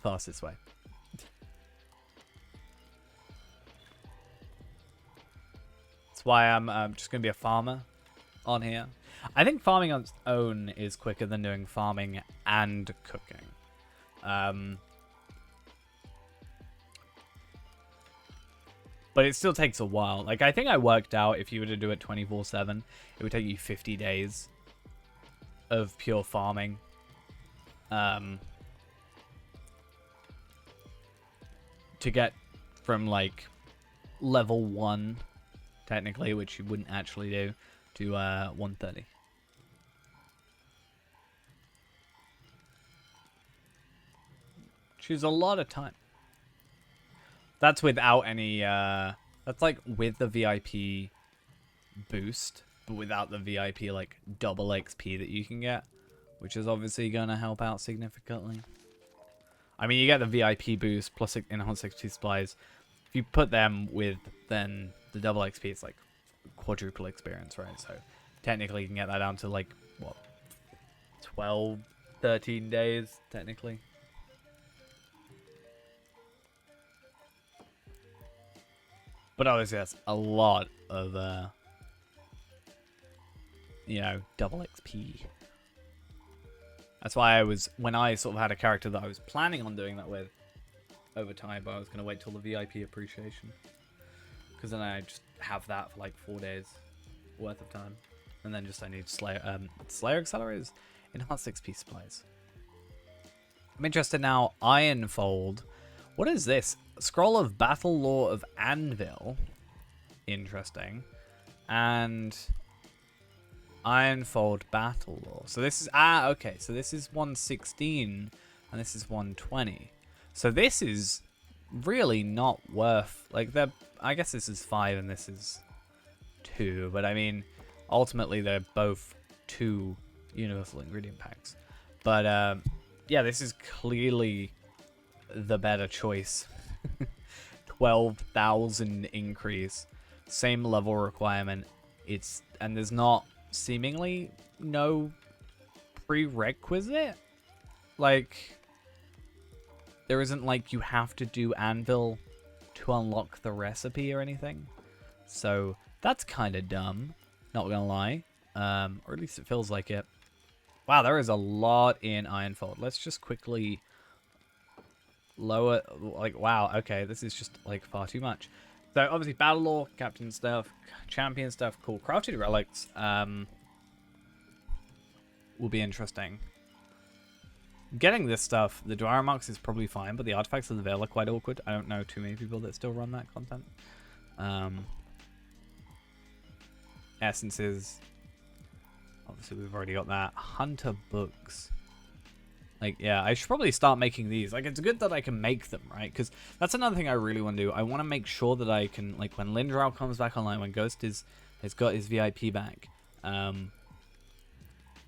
fastest way. That's why I'm just going to be a farmer on here. I think farming on its own is quicker than doing farming and cooking. But it still takes a while. Like, I think I worked out if you were to do it 24/7, it would take you 50 days of pure farming. To get from like level 1 technically, which you wouldn't actually do, to 130. Which is a lot of time. That's without any that's like with the VIP boost, but without the VIP like double XP that you can get, which is obviously going to help out significantly. I mean, you get the VIP boost plus enhanced XP supplies. If you put them with then the double XP, it's like quadruple experience, right? So technically you can get that down to like, what, 12, 13 days, technically. But obviously that's a lot of you know, double XP. That's why when I sort of had a character that I was planning on doing that with over time, but I was going to wait till the VIP appreciation. Because then I just have that for like 4 days worth of time. And then just I need Slayer accelerators, enhanced XP supplies. I'm interested now, Ironfold. What is this? Scroll of Battle Lore of Anvil. Interesting. And Ironfold Battle Lore. So this is okay. So this is 116 and this is 120. So this is really not worth like I guess this is 5 and this is 2, but I mean ultimately they're both 2 universal ingredient packs. But yeah, this is clearly the better choice. 12,000 increase, same level requirement. And there's not seemingly no prerequisite. Like there isn't like you have to do Anvil to unlock the recipe or anything. So that's kind of dumb, not gonna lie. Or at least it feels like it. Wow, there is a lot in Ironfold. Let's just quickly lower, like, wow, okay, this is just, like, far too much. So, obviously, Battle Lore, Captain stuff, Champion stuff, cool. Crafted Relics, will be interesting. Getting this stuff, the Dwyer Marks is probably fine, but the Artifacts of the Veil are quite awkward. I don't know too many people that still run that content. Essences. Obviously, we've already got that. Hunter Books. Like, yeah, I should probably start making these. Like, it's good that I can make them, right? Because that's another thing I really want to do. I want to make sure that I can, like, when Lindral comes back online, when Ghost has got his VIP back, and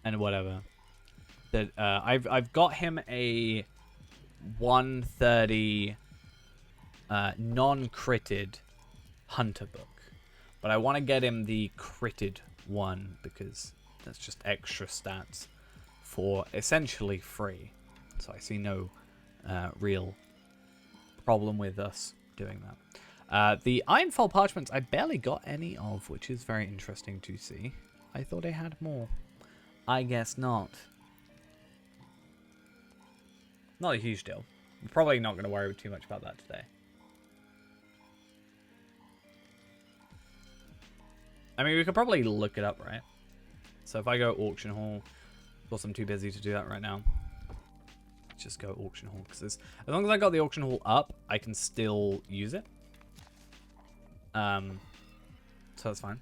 whatever, that I've got him a 130 non-critted Hunter book, but I want to get him the critted one because that's just extra stats for essentially free. So I see no real problem with us doing that. The Ironfold parchments, I barely got any of, which is very interesting to see. I thought I had more. I guess not. Not a huge deal. I'm probably not going to worry too much about that today. I mean, we could probably look it up, right? So if I go auction hall, of course I'm too busy to do that right now. Just go auction hall, because as long as I got the auction hall up, I can still use it. So that's fine.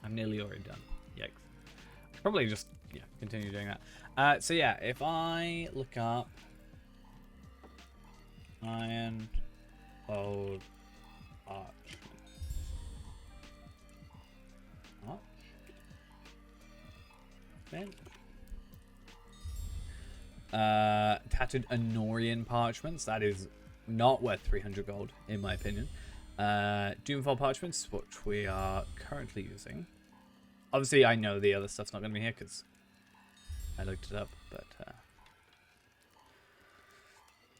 I'm nearly already done. Yikes. Probably just, yeah, continue doing that. So yeah, if I look up Ironfold parchment. Tattered Anorian parchments. That is not worth 300 gold, in my opinion. Doomfall parchments, which we are currently using. Obviously, I know the other stuff's not going to be here because I looked it up, but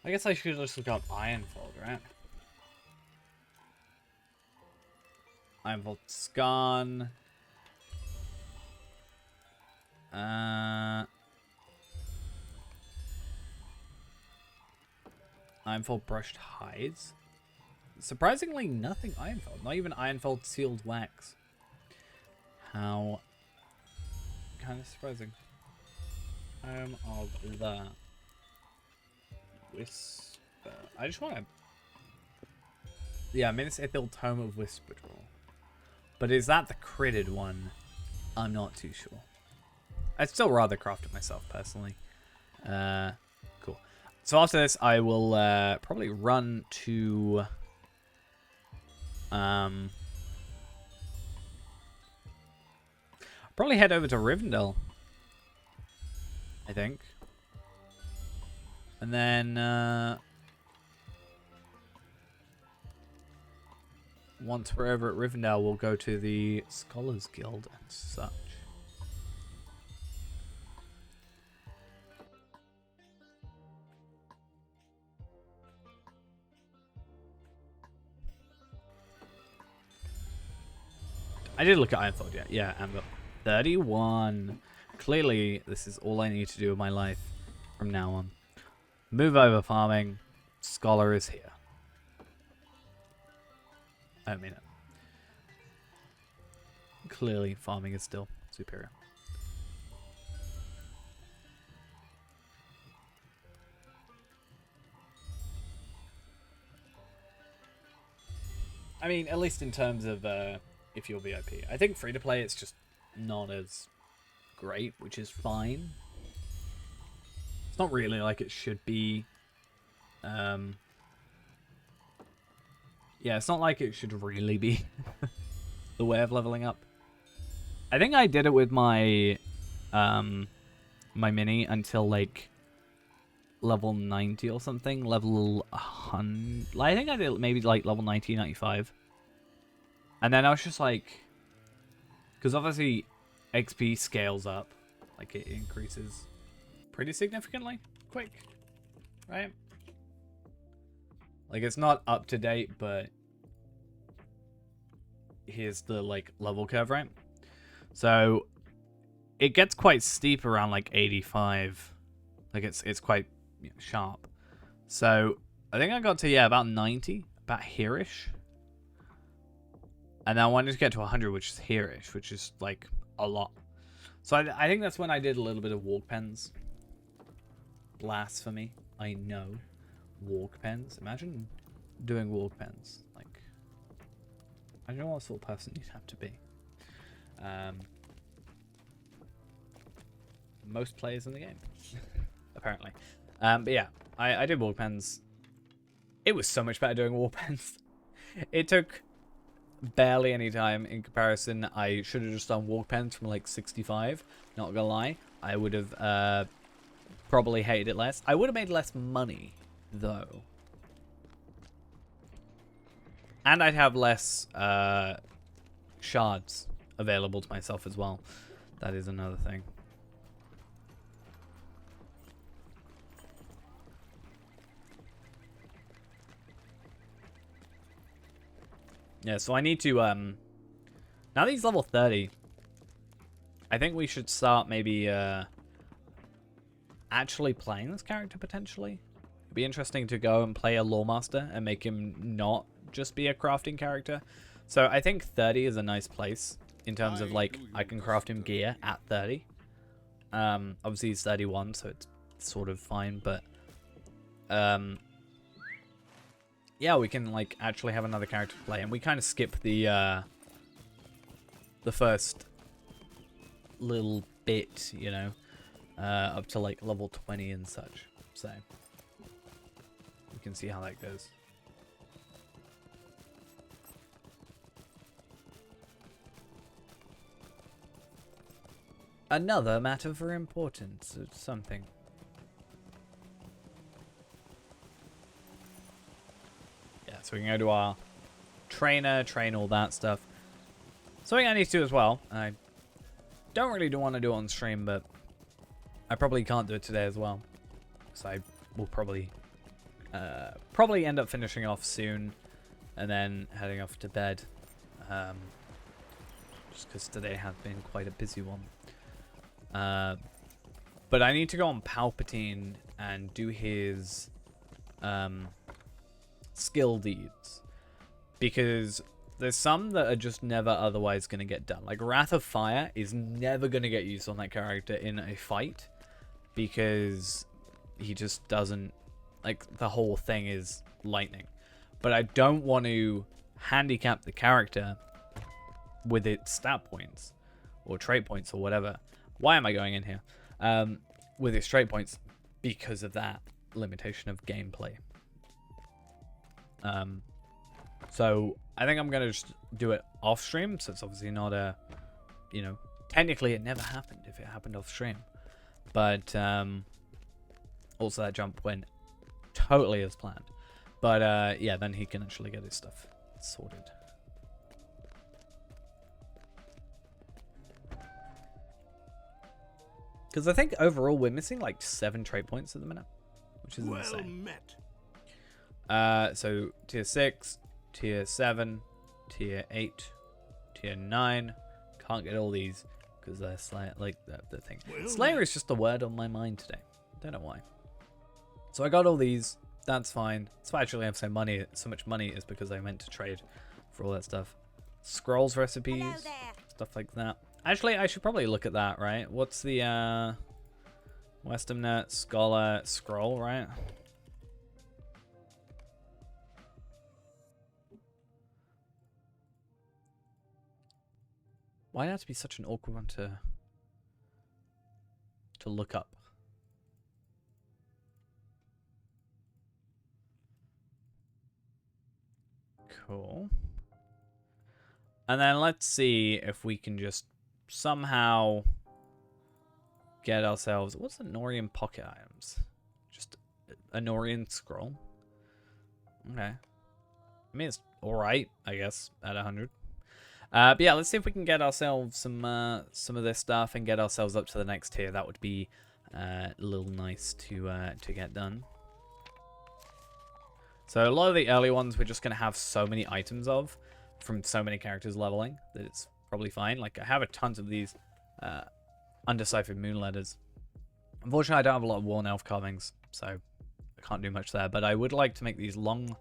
I guess I should just look up Ironfold, right? Ironfold Scan. Ironfold Brushed Hides. Surprisingly, nothing Ironfold. Not even Ironfold Sealed Wax. How kind of surprising. Home of the Whisper. I just want to. Yeah, Minas Ithil Tome of Whisper Draw. But is that the critted one? I'm not too sure. I'd still rather craft it myself, personally. Cool. So after this, I will probably run to. Probably head over to Rivendell, I think. And then once we're over at Rivendell, we'll go to the Scholars Guild and such. I did look at Ironfold, yeah. Yeah, Amber. 31. Clearly, this is all I need to do with my life from now on. Move over farming. Scholar is here. I don't mean it. Clearly, farming is still superior. I mean, at least in terms of if you're VIP. I think free to play, it's just not as great, which is fine. It's not really like it should be. Yeah, it's not like it should really be the way of leveling up. I think I did it with my my mini until like level 90 or something. Level 100. I think I did maybe like level 90, 95. And then I was just like, because obviously XP scales up, like it increases pretty significantly quick, right? Like, it's not up to date, but here's the, like, level curve, right? So it gets quite steep around, like, 85. Like, it's quite sharp. So I think I got to, yeah, about 90, about here-ish. And then I wanted to get to 100, which is here-ish, which is, like, a lot. So I think that's when I did a little bit of walk pens. Blasphemy. I know. Walk pens. Imagine doing walk pens. Like, I don't know what sort of person you'd have to be. Most players in the game, apparently. But yeah, I did walk pens. It was so much better doing walk pens. It took barely any time in comparison. I should have just done walk pens from like 65. Not gonna lie, I would have probably hated it less. I would have made less money though, and I'd have less shards available to myself as well. That is another thing. Yeah, so I need to, now that he's level 30, I think we should start maybe, actually playing this character, potentially. It'd be interesting to go and play a Lawmaster and make him not just be a crafting character. So I think 30 is a nice place in terms of, like, I can craft him gear at 30. Obviously he's 31, so it's sort of fine, but, yeah, we can, like, actually have another character to play, and we kind of skip the first little bit, you know, up to, like, level 20 and such, so we can see how that goes. Another matter for importance, or something. So we can go to our trainer, train all that stuff. Something I need to do as well. I don't really want to do it on stream, but I probably can't do it today as well. So I will probably end up finishing off soon and then heading off to bed. Just because today has been quite a busy one. But I need to go on Palpatine and do his skill deeds, because there's some that are just never otherwise going to get done. Like Wrath of Fire is never going to get used on that character in a fight, because he just doesn't, like, the whole thing is lightning. But I don't want to handicap the character with its stat points or trait points or whatever. Why am I going in here? With its trait points, because of that limitation of gameplay. So I think I'm going to just do it off stream. So it's obviously not a, you know, technically it never happened if it happened off stream. But also that jump went totally as planned. But yeah, then he can actually get his stuff sorted. Because I think overall we're missing like 7 trait points at the minute, which is insane. So tier 6, tier 7, tier 8, tier 9. Can't get all these because they're like the thing. Slayer is just a word on my mind today. Don't know why. So I got all these. That's fine. So I actually have so much money is because I meant to trade for all that stuff. Scrolls recipes, stuff like that. Actually, I should probably look at that, right? What's the Western Scholar scroll, right? Why did it have to be such an awkward one to look up? Cool. And then let's see if we can just somehow get ourselves... What's the Norian pocket items? Just a Norian scroll. Okay. I mean, it's alright, I guess, at 100. But yeah, let's see if we can get ourselves some of this stuff and get ourselves up to the next tier. That would be a little nice to get done. So a lot of the early ones we're just going to have so many items of from so many characters leveling that it's probably fine. Like, I have a tons of these undeciphered moon letters. Unfortunately, I don't have a lot of worn elf carvings, so I can't do much there. But I would like to make these long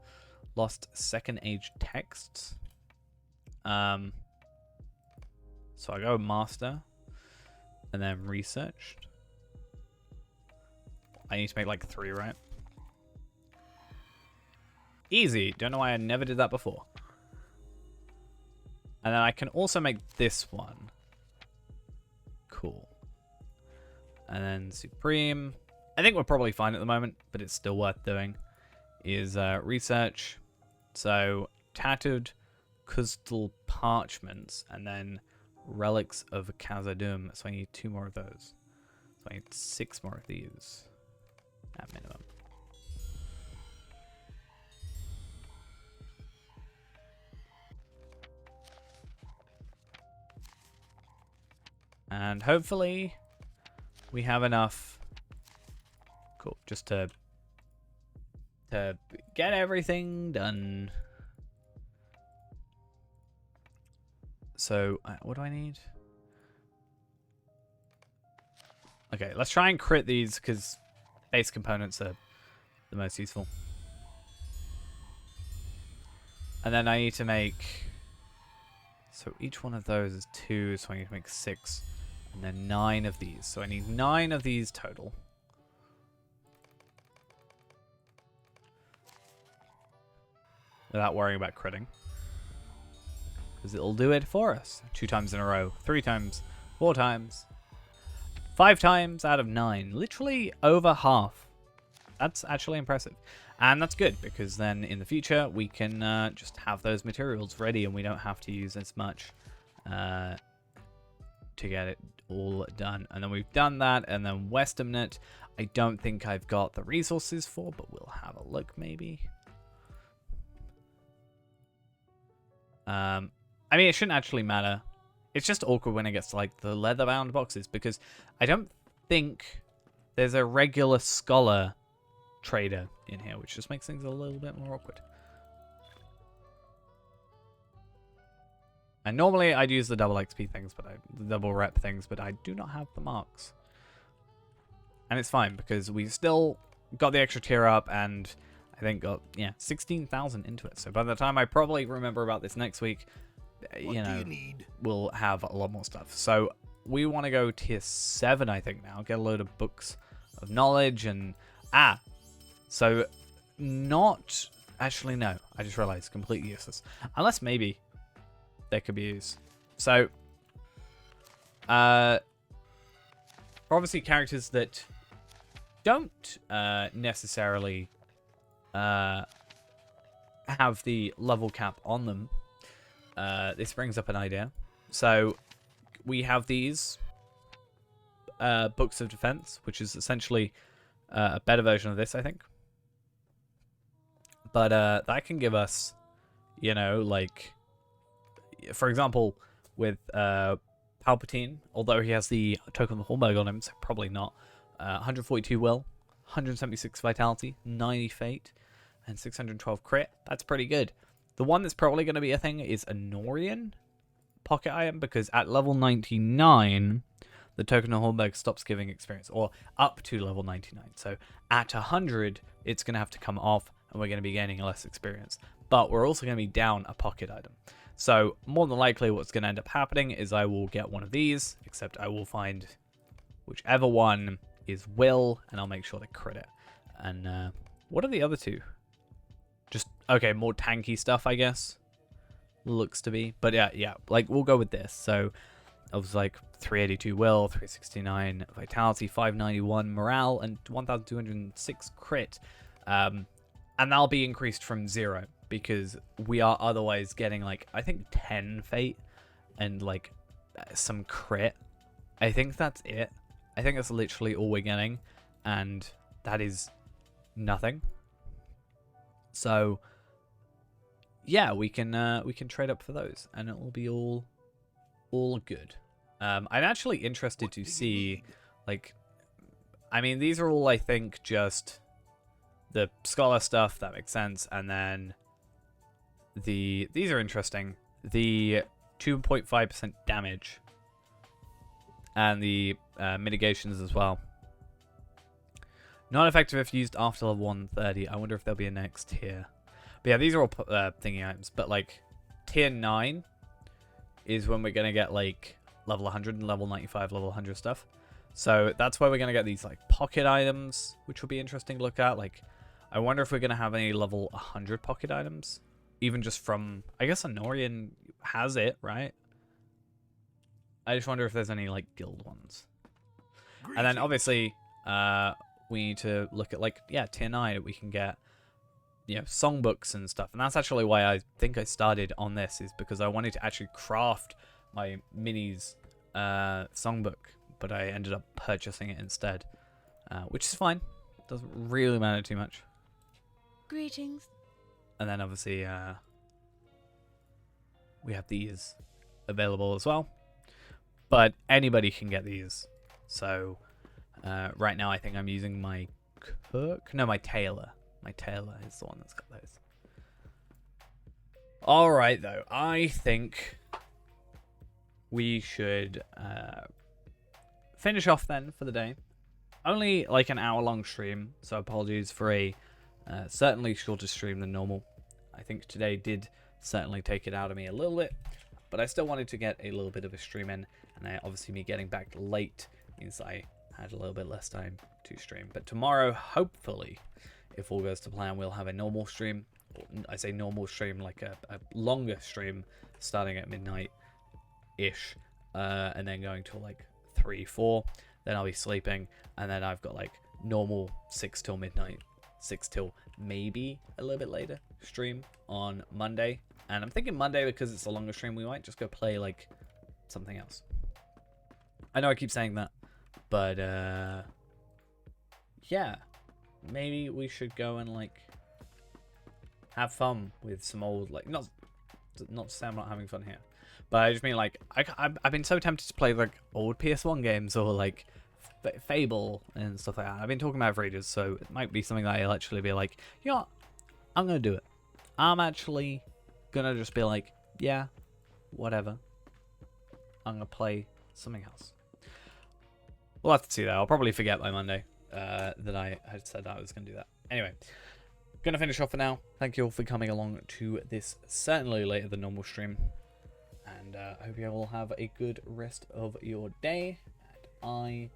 lost second age texts. So I go master and then researched. I need to make like 3, right? Easy. Don't know why I never did that before. And then I can also make this one. Cool. And then Supreme. I think we're probably fine at the moment, but it's still worth doing. Is research. So, tattered crystal parchments. And then relics of Khazad-dûm. So I need 2 more of those. So I need 6 more of these. At minimum. And hopefully we have enough. Cool, just to get everything done. So, what do I need? Okay, let's try and crit these because base components are the most useful. And then I need to make... So each one of those is 2, so I need to make 6. And then 9 of these. So I need 9 of these total. Without worrying about critting. Because it'll do it for us. 2 times in a row. 3 times. 4 times. 5 times out of 9. Literally over half. That's actually impressive. And that's good, because then in the future we can just have those materials ready and we don't have to use as much to get it all done. And then we've done that, and then Westamnet, I don't think I've got the resources for, but we'll have a look maybe. I mean, it shouldn't actually matter. It's just awkward when it gets to like the leather-bound boxes, because I don't think there's a regular scholar trader in here, which just makes things a little bit more awkward. And normally I'd use the double XP things, but the double rep things, but I do not have the marks. And it's fine because we still got the extra tier up, and I think got 16,000 into it. So by the time I probably remember about this next week, you know, we'll have a lot more stuff. So we want to go tier 7, I think now. Get a load of books of knowledge and so not actually no. I just realized completely useless. Unless maybe they could be used. So for obviously characters that don't necessarily have the level cap on them, this brings up an idea. So we have these books of defense, which is essentially a better version of this, I think. But that can give us, you know, like, for example, with Palpatine, although he has the token of Hornburg on him, so probably not. 142 will, 176 vitality, 90 fate, and 612 crit. That's pretty good. The one that's probably going to be a thing is a Norian pocket item, because at level 99, the token of Hornburg stops giving experience, or up to level 99. So at 100, it's going to have to come off, and we're going to be gaining less experience. But we're also going to be down a pocket item. So more than likely what's going to end up happening is I will get one of these, except I will find whichever one is will, and I'll make sure to crit it. And what are the other two? Just, okay, more tanky stuff, I guess. Looks to be. But yeah, like, we'll go with this. So I was like 382 will, 369 vitality, 591 morale, and 1206 crit. And that'll be increased from 0, because we are otherwise getting, like, I think 10 fate and, like, some crit. I think that's it. I think that's literally all we're getting, and that is nothing. So yeah, we can trade up for those, and it will be all good. I'm actually interested to see, like, I mean, these are all, I think, just the scholar stuff, that makes sense. And then these are interesting. The 2.5% damage and the mitigations as well. Not effective if used after level 130. I wonder if there'll be a next tier. But yeah, these are all thingy items. But like tier 9 is when we're gonna get like level 100 and level 95, level 100 stuff. So that's where we're gonna get these like pocket items, which will be interesting to look at. Like, I wonder if we're gonna have any level 100 pocket items, even just from, I guess Anorian has it, right? I just wonder if there's any like guild ones. And then obviously, we need to look at like, yeah, tier 9 we can get, you know, songbooks and stuff. And that's actually why I think I started on this, is because I wanted to actually craft my minis songbook, but I ended up purchasing it instead, which is fine. Doesn't really matter too much. Greetings. And then obviously we have these available as well, but anybody can get these. So right now I think I'm using my cook. No, my tailor. My tailor is the one that's got those. All right, though. I think we should finish off then for the day. Only like an hour-long stream, so apologies for a certainly shorter stream than normal. I think today did certainly take it out of me a little bit, but I still wanted to get a little bit of a stream in, and obviously me getting back late means I had a little bit less time to stream. But tomorrow, hopefully, if all goes to plan, we'll have a normal stream. I say normal stream, like a longer stream, starting at midnight-ish, and then going till like 3, 4. Then I'll be sleeping, and then I've got like normal 6 till midnight, 6 till maybe a little bit later stream on Monday. And I'm thinking Monday, because it's a longer stream, we might just go play like something else. I know I keep saying that, but yeah, maybe we should go and like have fun with some old, like, not to say I'm not having fun here, but I just mean like I've been so tempted to play like old PS1 games or like Fable and stuff like that. I've been talking about it for ages, so it might be something that I'll actually be like, you know what, I'm gonna do it. I'm actually gonna just be like, yeah, whatever, I'm gonna play something else. We'll have to see that. I'll probably forget by Monday that I had said I was gonna do that. Anyway, gonna finish off for now. Thank you all for coming along to this certainly later than normal stream, and I hope you all have a good rest of your day, and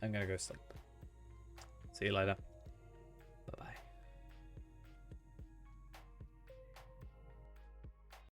I'm gonna go sleep. See you later.